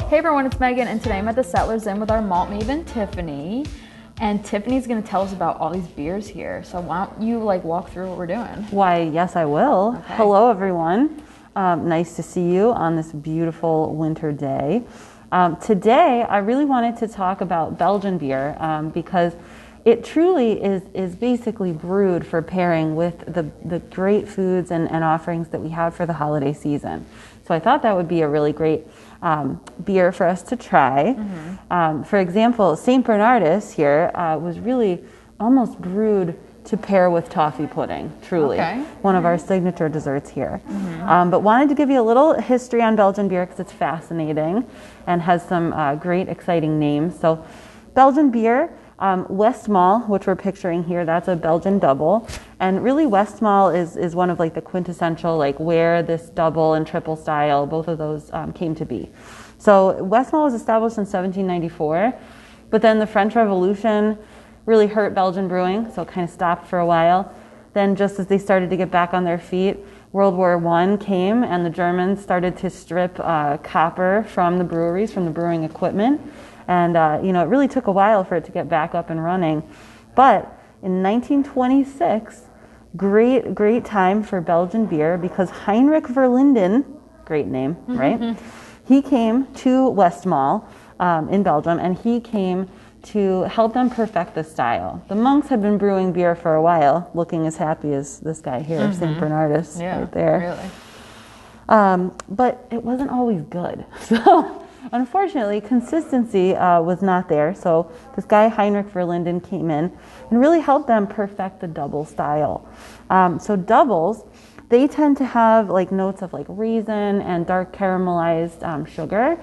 Hey everyone, it's Megan, and today I'm at the Settlers Inn with our Malt Maven, Tiffany. And Tiffany's gonna tell us about all these beers here. So why don't you walk through what we're doing? Why, yes, I will. Okay. Hello, everyone. Nice to see you on this beautiful winter day. Today, I really wanted to talk about Belgian beer because it truly is basically brewed for pairing with the great foods and offerings that we have for the holiday season. So I thought that would be a really great beer for us to try. Mm-hmm. For example, St. Bernardus here was really almost brewed to pair with toffee pudding, truly. Okay. One of our signature desserts here. Mm-hmm. But wanted to give you a little history on Belgian beer because it's fascinating and has some great, exciting names. So Belgian beer, Westmalle, which we're picturing here, that's a Belgian double. And really Westmalle is one of the quintessential, where this double and triple style, both of those came to be. So Westmalle was established in 1794, but then the French Revolution really hurt Belgian brewing, so it kind of stopped for a while. Then just as they started to get back on their feet, World War I came and the Germans started to strip copper from the breweries, from the brewing equipment. And it really took a while for it to get back up and running. But in 1926, great time for Belgian beer because Heinrich Verlinden, great name, right? He came to Westmalle in Belgium, and he came to help them perfect the style. The monks had been brewing beer for a while, looking as happy as this guy here, St. Bernardus, right there. Really. But it wasn't always good. So unfortunately, consistency was not there. So this guy, Heinrich Verlinden, came in and really helped them perfect the double style. So doubles, they tend to have notes of raisin and dark caramelized sugar,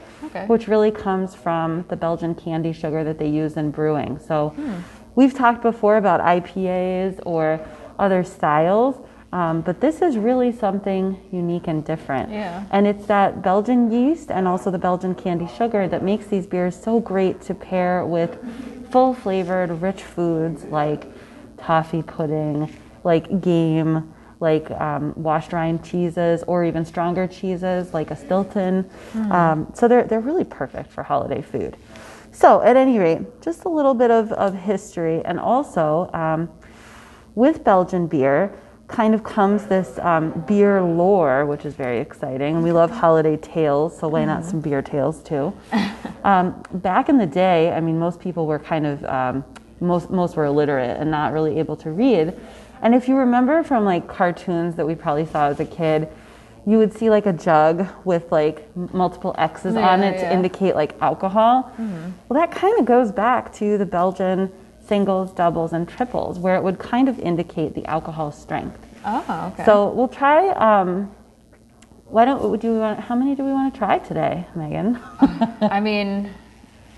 which really comes from the Belgian candy sugar that they use in brewing. So we've talked before about IPAs or other styles, but this is really something unique and different. Yeah. And it's that Belgian yeast and also the Belgian candy sugar that makes these beers so great to pair with full-flavored, rich foods like toffee pudding, like game, washed rind cheeses, or even stronger cheeses like a Stilton. So they're really perfect for holiday food. So at any rate, just a little bit of history, and also with Belgian beer kind of comes this beer lore, which is very exciting. We love holiday tales, so why not some beer tales too? Back in the day, I mean, most people were kind of, most were illiterate and not really able to read. And if you remember from cartoons that we probably saw as a kid, you would see a jug with multiple X's on it to indicate alcohol. Well, that kind of goes back to the Belgian singles, doubles, and triples, where it would kind of indicate the alcohol strength. Oh, okay. So we'll try. How many do we want to try today, Megan? I mean,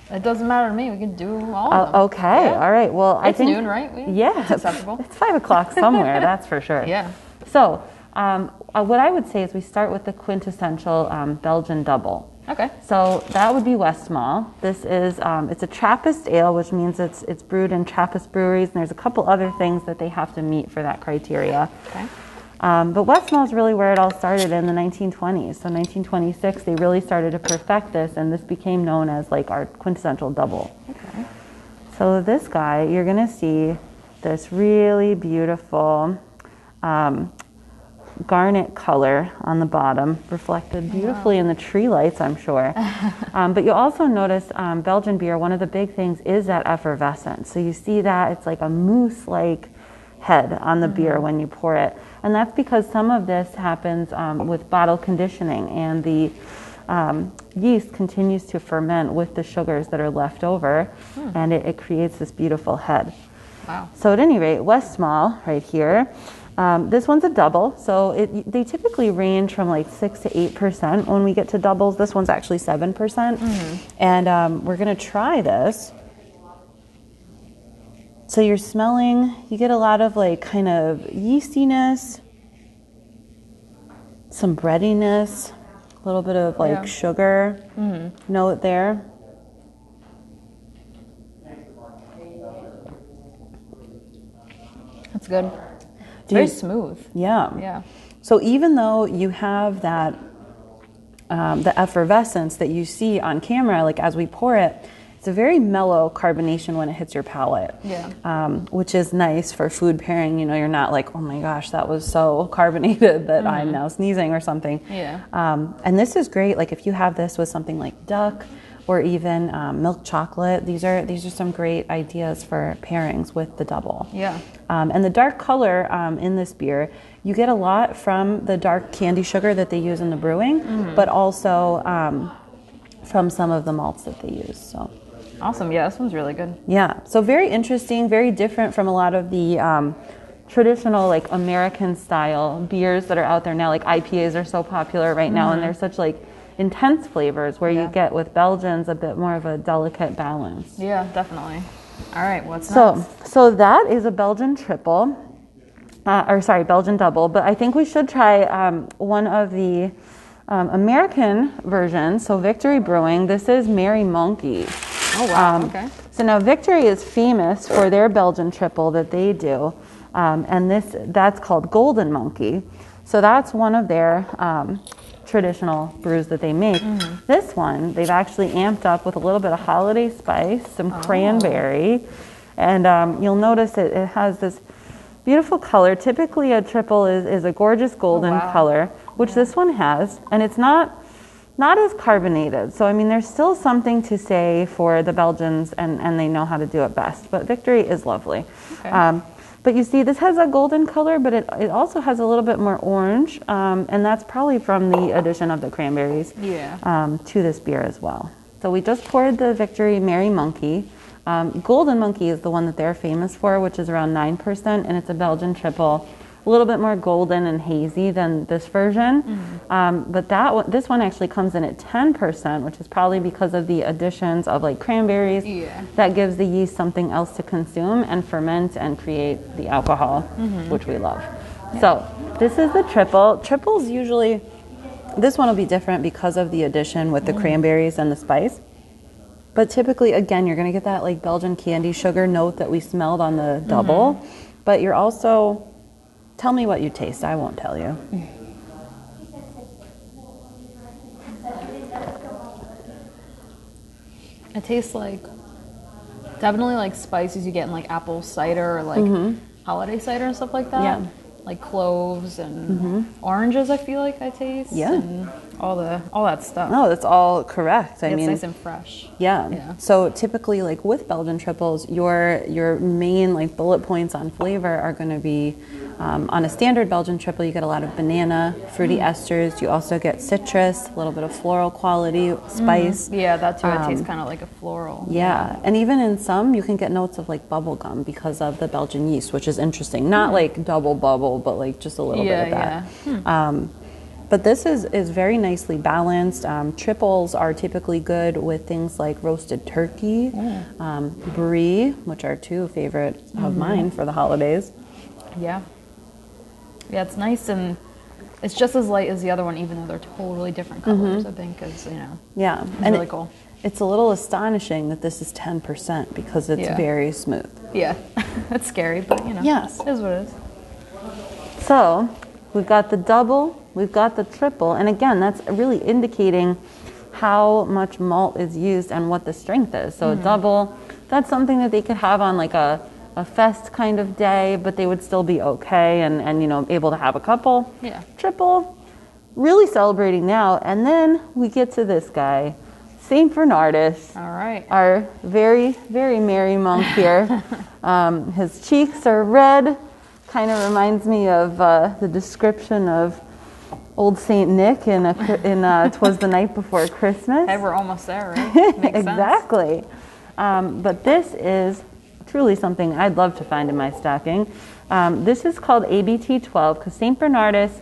it doesn't matter to me. We can do all of them. Okay. Yeah. All right. Well, I think it's noon, right? It's acceptable. It's 5 o'clock somewhere. That's for sure. Yeah. So what I would say is we start with the quintessential Belgian double. Okay. So that would be Westmalle. This is it's a Trappist ale, which means it's brewed in Trappist breweries, and there's a couple other things that they have to meet for that criteria. Okay. But Westmalle is really where it all started in the 1920s. So 1926, they really started to perfect this, and this became known as our quintessential double. Okay. So this guy, you're gonna see this really beautiful garnet color on the bottom, reflected beautifully in the tree lights, I'm sure. But you'll also notice Belgian beer, one of the big things is that effervescence. So you see that it's like a mousse-like head on the beer when you pour it. And that's because some of this happens with bottle conditioning, and the yeast continues to ferment with the sugars that are left over, and it creates this beautiful head. Wow. So at any rate, Westmalle right here, this one's a double, so they typically range from 6 to 8% when we get to doubles. This one's actually 7%. And we're gonna try this. So you're smelling, you get a lot of kind of yeastiness, some breadiness, a little bit of sugar note there. That's good. Very smooth. Yeah. Yeah. So even though you have that the effervescence that you see on camera, like as we pour it, it's a very mellow carbonation when it hits your palate. Yeah. Which is nice for food pairing. You know, you're not like, oh my gosh, that was so carbonated that I'm now sneezing or something. Yeah. And this is great. Like if you have this with something like duck or even milk chocolate, these are some great ideas for pairings with the double. Yeah. And the dark color in this beer, you get a lot from the dark candy sugar that they use in the brewing, but also from some of the malts that they use. So awesome. Yeah, this one's really good. yeah, so very interesting, very different from a lot of the traditional like American style beers that are out there now. Like IPAs are so popular right now, and they're such like intense flavors, where you get with Belgians a bit more of a delicate balance. Yeah, definitely. All right, what's next? So that is a Belgian triple, Belgian double. But I think we should try one of the American versions. So Victory Brewing, this is Merry Monkey. Oh wow, okay. So now Victory is famous for their Belgian triple that they do, and that's called Golden Monkey. So that's one of their traditional brews that they make. This one, they've actually amped up with a little bit of holiday spice, some cranberry, and you'll notice it has this beautiful color. Typically a triple is a gorgeous golden color, which this one has, and it's not as carbonated. So I mean, there's still something to say for the Belgians, and they know how to do it best, but Victory is lovely. Okay. But you see, this has a golden color, but it also has a little bit more orange, and that's probably from the addition of the cranberries to this beer as well. So we just poured the Victory Merry Monkey. Golden Monkey is the one that they're famous for, which is around 9%, and it's a Belgian triple, a little bit more golden and hazy than this version. But this one actually comes in at 10%, which is probably because of the additions of like cranberries. That gives the yeast something else to consume and ferment and create the alcohol, which we love. So this is the triple. Triples usually, this one will be different because of the addition with the cranberries and the spice. But typically, again, you're gonna get that like Belgian candy sugar note that we smelled on the double, but you're also, tell me what you taste, I won't tell you. It tastes like, definitely like spices you get in like apple cider or like holiday cider and stuff like that. Yeah. Like cloves and oranges, I feel like I taste. Yeah. And all that stuff. No, that's all correct. It's nice and fresh. Yeah. So typically, like with Belgian triples, your main like bullet points on flavor are going to be on a standard Belgian triple, you get a lot of banana, fruity esters. You also get citrus, a little bit of floral quality, spice. Yeah, that too. It tastes kind of like a floral. Yeah, and even in some, you can get notes of like bubble gum because of the Belgian yeast, which is interesting. Not like double bubble, but like just a little bit of that. But this is very nicely balanced. Triples are typically good with things like roasted turkey, brie, which are two favorite of mine for the holidays. Yeah. Yeah, it's nice, and it's just as light as the other one, even though they're totally different colors, I think, because, Yeah, it's and really cool. It's a little astonishing that this is 10% because it's very smooth. Yeah, that's scary, but, Yes. it is what it is. So we've got the double, we've got the triple, and again, that's really indicating how much malt is used and what the strength is. So a double, that's something that they could have on like a fest kind of day, but they would still be okay and able to have a couple. Yeah. Triple, really celebrating now. And then we get to this guy, St. Bernardus. All right. Our very, very merry monk here. His cheeks are red. Kind of reminds me of the description of old Saint Nick in "'Twas the Night Before Christmas." Hey, we're almost there, right? Makes Exactly. But this is truly something I'd love to find in my stocking. This is called ABT 12 because St. Bernardus,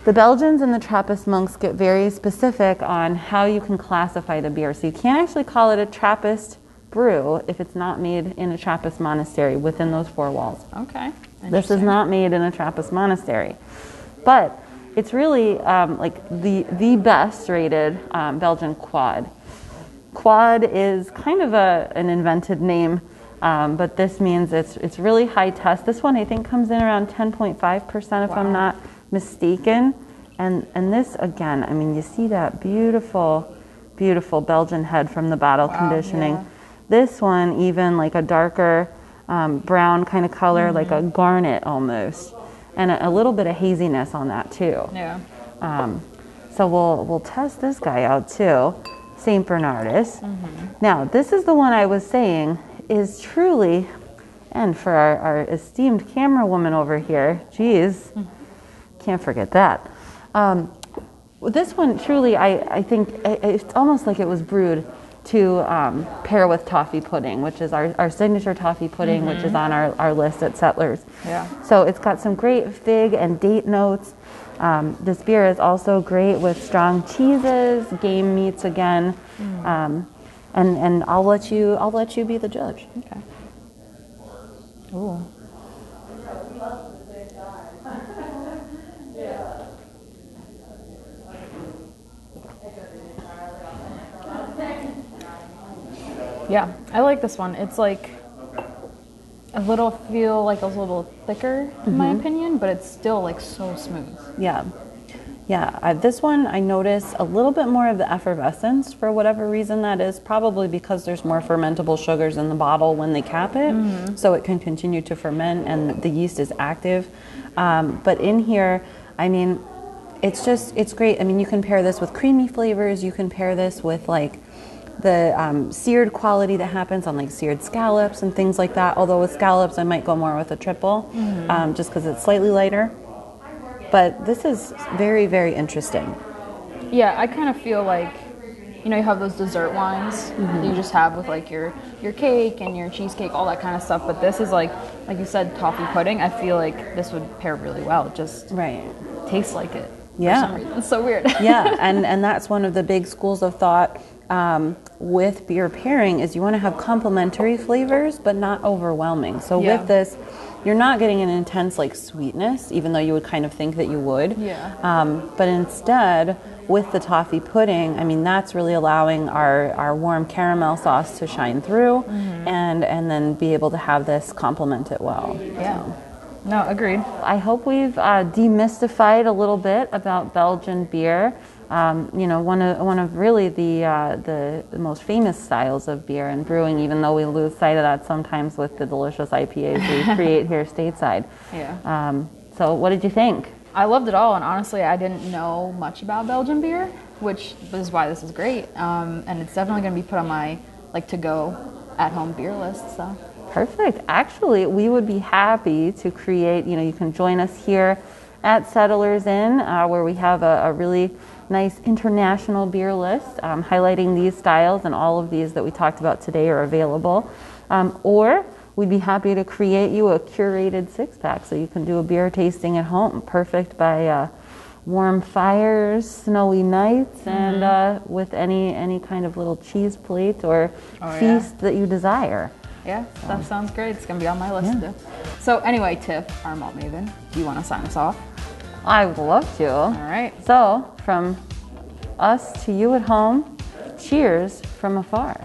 the Belgians and the Trappist monks get very specific on how you can classify the beer. So you can't actually call it a Trappist brew if it's not made in a Trappist monastery within those four walls. Okay. This is not made in a Trappist monastery. But it's really like the best rated Belgian quad. Quad is kind of an invented name, but this means it's really high test. This one I think comes in around 10.5% if I'm not mistaken. And this, again, I mean, you see that beautiful, beautiful Belgian head from the bottle conditioning. Yeah. This one, even like a darker brown kind of color, like a garnet almost. And a little bit of haziness on that too. Yeah. So we'll test this guy out too, St. Bernardus. Now, this is the one I was saying is truly, and for our esteemed camera woman over here, geez, can't forget that. This one truly, I think it's almost like it was brewed to pair with toffee pudding, which is our signature toffee pudding, which is on our list at Settlers. Yeah. So it's got some great fig and date notes. This beer is also great with strong cheeses, game meats again, and I'll let you be the judge. Okay. Ooh. Yeah, I like this one. It's like a little thicker in my opinion, but it's still like so smooth. Yeah. This one I notice a little bit more of the effervescence for whatever reason that is. Probably because there's more fermentable sugars in the bottle when they cap it, so it can continue to ferment and the yeast is active. But in here, I mean, it's great. I mean, you can pair this with creamy flavors. You can pair this with like the seared quality that happens on like seared scallops and things like that. Although with scallops, I might go more with a triple, just because it's slightly lighter. But this is very, very interesting. Yeah, I kind of feel like, you know, you have those dessert wines that you just have with like your cake and your cheesecake, all that kind of stuff. But this is like you said, toffee pudding. I feel like this would pair really well. It just tastes like it. Yeah. For some reason. It's so weird. Yeah, and that's one of the big schools of thought with beer pairing is you want to have complementary flavors, but not overwhelming. So with this, you're not getting an intense like sweetness, even though you would kind of think that you would. Yeah. But instead, with the toffee pudding, I mean, that's really allowing our warm caramel sauce to shine through, and then be able to have this complement it well. Yeah. No, agreed. I hope we've demystified a little bit about Belgian beer. You know, one of really the most famous styles of beer and brewing, even though we lose sight of that sometimes with the delicious IPAs we create here stateside. Yeah. So what did you think? I loved it all, and honestly, I didn't know much about Belgian beer, which is why this is great. And it's definitely going to be put on my to-go at-home beer list. So. Perfect. Actually, we would be happy to create, you can join us here at Settlers Inn, where we have a really nice international beer list highlighting these styles, and all of these that we talked about today are available. Or we'd be happy to create you a curated six-pack so you can do a beer tasting at home, perfect by warm fires, snowy nights, and with any kind of little cheese plate or feast that you desire. Yeah, that sounds great. It's going to be on my list too. So anyway, Tiff, our Malt Maven, do you want to sign us off? I would love to. All right. So from us to you at home, cheers from afar.